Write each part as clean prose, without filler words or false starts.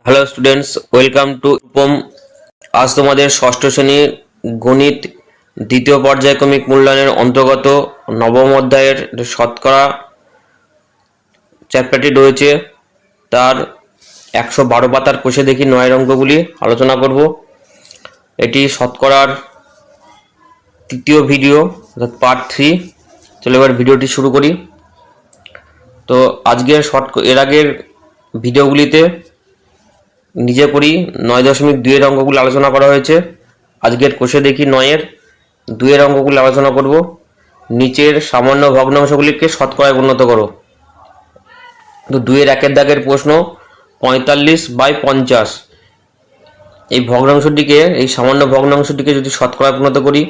Hello students, welcome to Rupam. আজ তোমাদের ষষ্ঠ শ্রেণীর গণিত দ্বিতীয় পর্যায়ক্রমিক মূল্যায়নের অন্তর্গত নবম অধ্যায়ের শতকরা চ্যাপ্টারটি রয়েছে। তার 112 পাতার কোষে দেখি 9 অঙ্কগুলি আলোচনা করব। এটি শতকরার তৃতীয় ভিডিও, অর্থাৎ পার্ট 3। চলো এবার ভিডিওটি শুরু করি। তো আজকের এর আগের ভিডিওগুলিতে নিজে করি 9.2 অঙ্কগুলো আলোচনা করা হয়েছে। আজকের কোষে দেখি 9-এর 2-এর অঙ্কগুলো আলোচনা করব। নিচের সামান্য ভগ্নাংশগুলিকে শতকরায় পরিণত করো। তো 2-এর 1-এর দাগের প্রশ্ন 45/50। এই ভগ্নাংশটিকে, এই সামান্য ভগ্নাংশটিকে যদি শতকরায় পরিণত করি,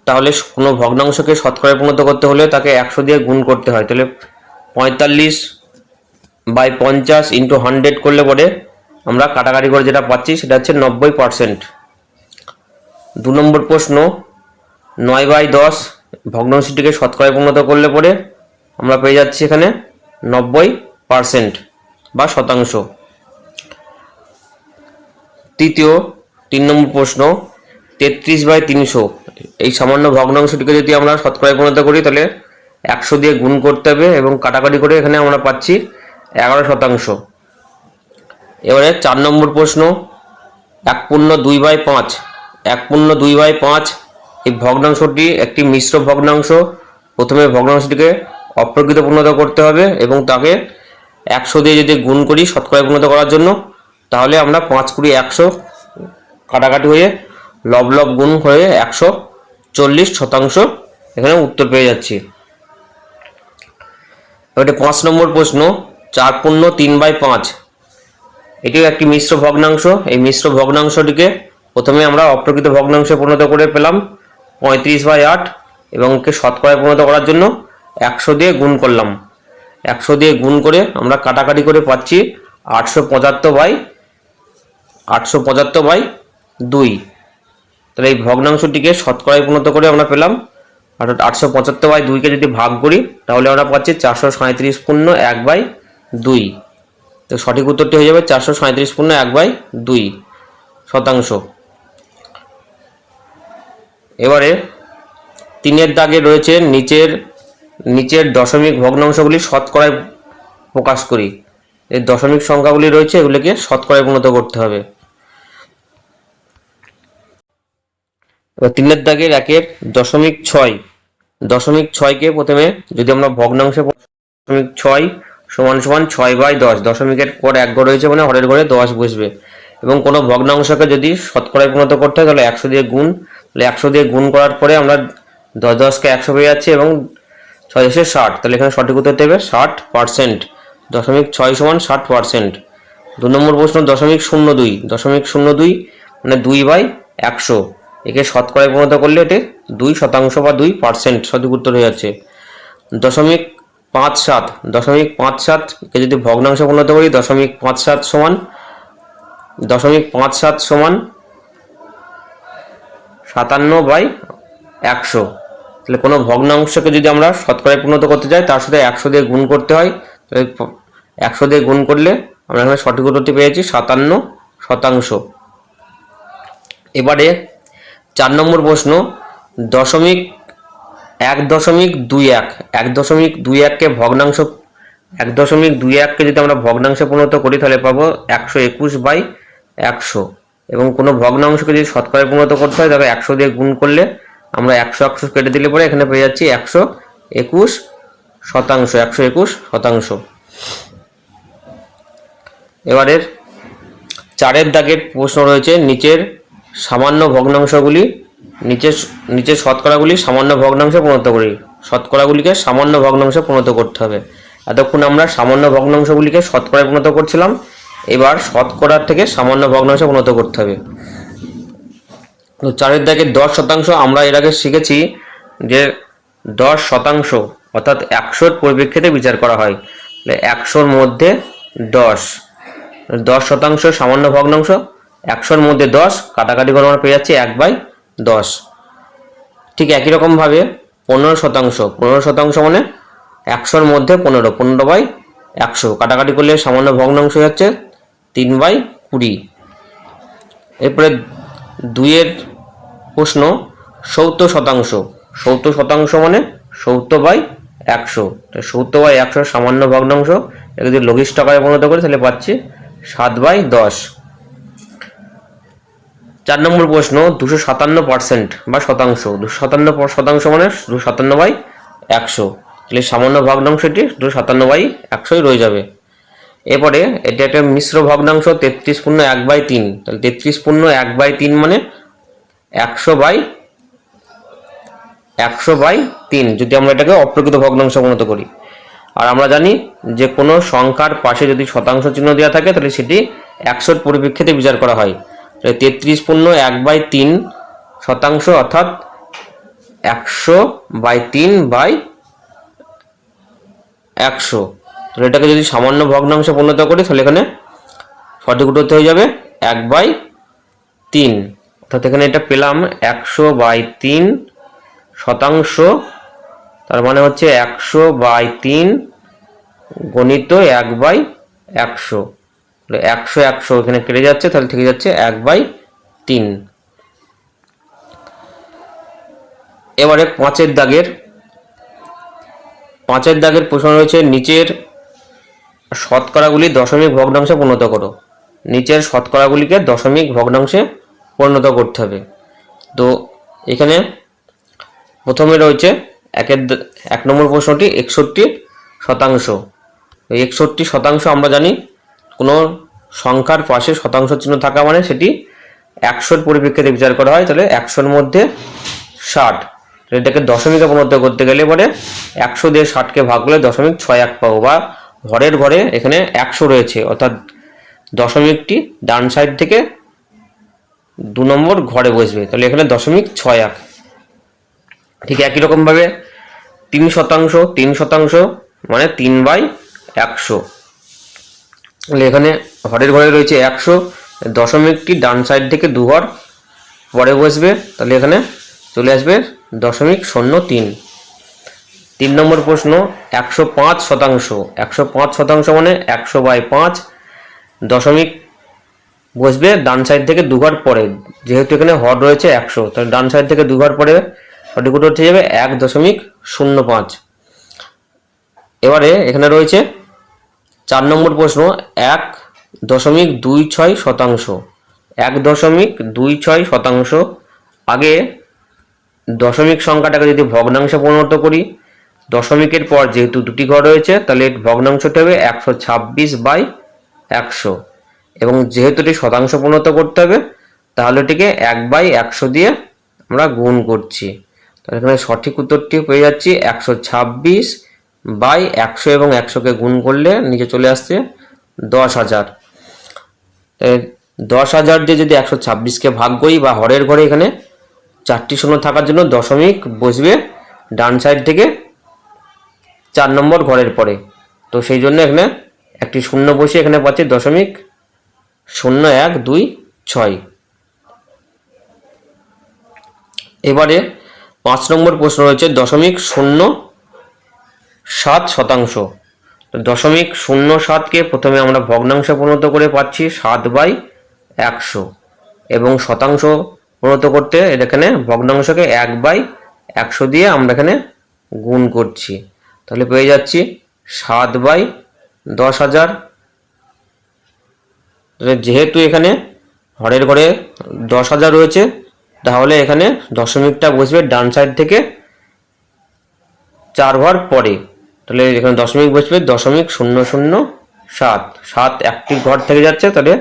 তাহলে কোনো ভগ্নাংশকে শতকরায় পরিণত করতে হলে তাকে 100 দিয়ে গুণ করতে হয়। তাহলে 45/50 ইন্টু 100 করলে পরে আমরা কাটাকাটি করে যেটা পাচ্ছি সেটা হচ্ছে 90%। 2 নম্বর প্রশ্ন 9/10 ভগ্নাংশটিকে শতকরায় পরিণত করলে পরে আমরা পেয়ে যাচ্ছি এখানে 90% বা শতাংশ। তৃতীয় 3 নম্বর প্রশ্ন 33/300 এই সামান্য ভগ্নাংশটিকে যদি আমরা শতকরায় পরিণত করি তাহলে 100 দিয়ে গুণ করতে হবে এবং কাটাকাটি করে এখানে আমরা পাচ্ছি 11%। এবারে 4 নম্বর প্রশ্ন 1/2/5 1/2/5 এই ভগ্নাংশটি একটি মিশ্র ভগ্নাংশ। প্রথমে ভগ্নাংশটিকে অপ্রকৃত পরিণত করতে হবে এবং তাকে 100 দিয়ে যদি গুণ করি শতকরায় পরিণত করার জন্য, তাহলে আমরা 5 কুড়ি 100 কাটাকাটি হয়ে লব লব গুণ হয়ে 140% এখানে উত্তর পেয়ে যাচ্ছি। এবারে 5 নম্বর প্রশ্ন 4/3/5 এটিও একটি মিশ্র ভগ্নাংশ। এই মিশ্র ভগ্নাংশটিকে প্রথমে আমরা অপ্রকৃত ভগ্নাংশে পরিণত করে পেলাম 35/8 এবং একে শতকরায় পরিণত করার জন্য 100 দিয়ে গুণ করলাম। 100 দিয়ে গুণ করে আমরা কাটাকাটি করে পাচ্ছি 875/2। তাহলে এই ভগ্নাংশটিকে শতকরায় পরিণত করে আমরা পেলাম, অর্থাৎ 875/2কে যদি ভাগ করি তাহলে আমরা পাচ্ছি 437/1/2। তো সঠিক উত্তরটি হয়ে যাবে 437/1/2 শতাংশ। এবারে 3-এর দাগে রয়েছে নিচের দশমিক ভগ্নাংশগুলি শতকরায় প্রকাশ করি। এই দশমিক সংখ্যাগুলি রয়েছে, এগুলিকে শতকরায় পরিণত করতে হবে। এবার 3-এর দাগের 1-এর 0.6কে প্রথমে যদি আমরা ভগ্নাংশে 0.6 সমান 6/10, দশমিকের পর 1 ঘর রয়েছে মানে হরের ঘরে 10 বসবে এবং কোনো ভগ্নাংশকে যদি শতকরায় পরিণত করতে হয় তাহলে 100 দিয়ে গুণ। তাহলে 100 দিয়ে গুণ করার পরে আমরা 10কে 100 পেয়ে যাচ্ছি এবং 6×60, তাহলে এখানে সঠিক উত্তর দেবে 60%। 0.6 সমান 60%। 2 নম্বর প্রশ্ন 0.02 মানে 2/100, একে শতকরায় পরিণত করলে এটি 2% বা 2% সঠিক উত্তর হয়ে যাচ্ছে। 0.57 কে যদি ভগ্নাংশে পরিণত করি 0.57 সমান 57/100। তাহলে কোনো ভগ্নাংশকে যদি আমরা শতকরায় পরিণত করতে চাই তার সাথে 100 দিয়ে গুণ করতে হয়। 100 দিয়ে গুণ করলে আমরা এখানে সঠিক উত্তরটি পেয়েছি 57%। এবারে 4 নম্বর প্রশ্ন 1.21কে ভগ্নাংশ 1.21কে যদি আমরা ভগ্নাংশে পরিণত করি তাহলে পাবো 121/100 এবং কোনো ভগ্নাংশকে যদি শতকরায় পরিণত করতে হয় তবে 100 দিয়ে গুণ করলে আমরা 100 কেটে দিলে পরে এখানে পেয়ে যাচ্ছি 121%। এবারের 4-এর দাগের প্রশ্ন রয়েছে নিচের সামান্য ভগ্নাংশগুলি নিচের শতকরাগুলি সামান্য ভগ্নাংশে পরিণত করি। শতকরাগুলিকে সামান্য ভগ্নাংশে পরিণত করতে হবে। এতক্ষণ আমরা সামান্য ভগ্নাংশগুলিকে শতকরায় পরিণত করছিলাম, এবার শতকরার থেকে সামান্য ভগ্নাংশে পরিণত করতে হবে। তো 4-এর দাগের 10% আমরা এর আগে শিখেছি যে 10% অর্থাৎ 100-র পরিপ্রেক্ষিতে বিচার করা হয়। 100-র মধ্যে 10% সামান্য ভগ্নাংশ, 100-র মধ্যে 10 কাটাকাটি করে আমরা পেয়ে যাচ্ছি 1/10। ঠিক একই রকমভাবে 15% মানে 100-র মধ্যে 15 15/100 কাটাকাটি করলে সামান্য ভগ্নাংশ হচ্ছে 3/20। এরপরে 2-এর প্রশ্ন 70%। 70% মানে 70/100। 70/100 সামান্য ভগ্নাংশ। এটা যদি লঘিষ্ঠ আকারে পরিণত করি তাহলে পাচ্ছি 7/10। 4 নম্বর প্রশ্ন 257% বা শতাংশ। 257% মানে 257/100। তাহলে সামান্য ভগ্নাংশটি 257/100 রয়ে যাবে। এরপরে এটা একটা মিশ্র ভগ্নাংশ 33/1/3। তাহলে 33/1/3 মানে 100/3 যদি আমরা এটাকে অপ্রকৃত ভগ্নাংশ পরিণত করি। আর আমরা জানি যে কোনো সংখ্যার পাশে যদি শতাংশ চিহ্ন দেওয়া থাকে তাহলে সেটি 100-র পরিপ্রেক্ষিতে বিচার করা হয়। 33/1/3 শতাংশ অর্থাৎ 100/3/100। তাহলে এটাকে যদি সামান্য ভগ্নাংশে পরিণত করি তাহলে এখানে সঠিক উত্তর হয়ে যাবে 1/3। অর্থাৎ এখানে এটা পেলাম 100/3 শতাংশ, তার মানে হচ্ছে 100/3 গণিত 1/100। 100 এখানে কেটে যাচ্ছে, তাহলে থেকে যাচ্ছে 1/3। এবারে 5-এর দাগের প্রশ্ন রয়েছে নিচের শতকরাগুলি দশমিক ভগ্নাংশে পরিণত করো। নিচের শতকরাগুলিকে দশমিক ভগ্নাংশে পরিণত করতে হবে। তো এখানে প্রথমে রয়েছে 1 নম্বর প্রশ্নটি 61%। 61% আমরা জানি কোনো সংখ্যার পাশে শতাংশ চিহ্ন থাকা মানে সেটি 100-র পরিপ্রেক্ষিতে বিচার করা হয়। তাহলে 100-র মধ্যে 60। এটাকে দশমিকে পরিণত করতে গেলে পরে 100 দিয়ে 60কে ভাগ করলে 0.61 পাবো, বা হরের ঘরে এখানে 100 রয়েছে অর্থাৎ দশমিকটি ডান সাইড থেকে 2 নম্বর ঘরে বসবে, তাহলে এখানে 0.61। ঠিক একই রকমভাবে 3% মানে 3/100। তাহলে এখানে হরের ঘরে রয়েছে 100, দশমিকটি ডান সাইড থেকে 2 ঘর পরে বসবে, তাহলে এখানে চলে আসবে 0.03। 3 নম্বর প্রশ্ন 105%। 105% মানে 100/5, দশমিক বসবে ডান সাইড থেকে 2 ঘর পরে। যেহেতু এখানে হর রয়েছে 100, তাহলে ডান সাইড থেকে 2 ঘর পরে সঠিক উত্তর হয়ে যাবে 1.05। এবারে এখানে রয়েছে 4 নম্বর প্রশ্ন 1.26%। 1.26%। আগে দশমিক সংখ্যাটাকে যদি ভগ্নাংশে পরিণত করি, দশমিকের পর যেহেতু 2টি ঘর রয়েছে তাহলে ভগ্নাংশটি হবে 126/100, এবং যেহেতু এটি শতাংশ পরিণত করতে হবে তাহলে এটিকে 1/100 দিয়ে আমরা গুণ করছি। তাহলে এখানে সঠিক উত্তরটি পেয়ে যাচ্ছি 126/100, এবং 100কে গুণ করলে নিচে চলে আসছে 10,000। 10,000 দিয়ে যদি 126কে ভাগ করি, বা হরের ঘরে এখানে 4টি শূন্য থাকার জন্য দশমিক বসবে ডান সাইড থেকে 4 নম্বর ঘরের পরে, তো সেই জন্য এখানে একটি শূন্য বসে এখানে পাচ্ছি 0.0126। এবারে 5 নম্বর প্রশ্ন রয়েছে 0.07%। 0.07কে প্রথমে আমরা ভগ্নাংশে পরিণত করে পাচ্ছি 7/100, এবং শতাংশ পরিণত করতে এখানে ভগ্নাংশকে 1/100 দিয়ে আমরা এখানে গুণ করছি, তাহলে পেয়ে যাচ্ছি 7/10,000। যেহেতু এখানে হরের ঘরে 10,000 রয়েছে তাহলে এখানে দশমিকটা বসবে ডান সাইড থেকে 4 ঘর পরে, তাহলে এখানে দশমিক বসবে 0.007। 7 একটি ঘর থেকে যাচ্ছে, তাহলে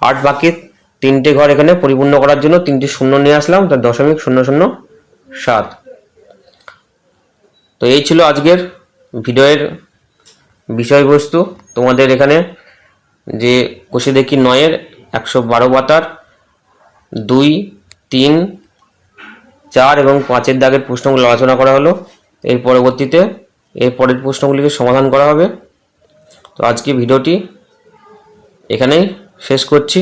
8 বাকি 3টে ঘর এখানে পরিপূর্ণ করার জন্য 3টি শূন্য নিয়ে আসলাম, তাহলে 0.007। তো এই ছিল আজকের ভিডিওর বিষয়বস্তু। তোমাদের এখানে যে কোষে দেখি 9-এর 112 পাতার 2, 3, 4 এবং 5-এর দাগের প্রশ্নগুলো আলোচনা করা হলো। এর পরবর্তীতে এর পরের প্রশ্নগুলিকে সমাধান করা হবে। তো আজকে ভিডিওটি এখানেই শেষ করছি।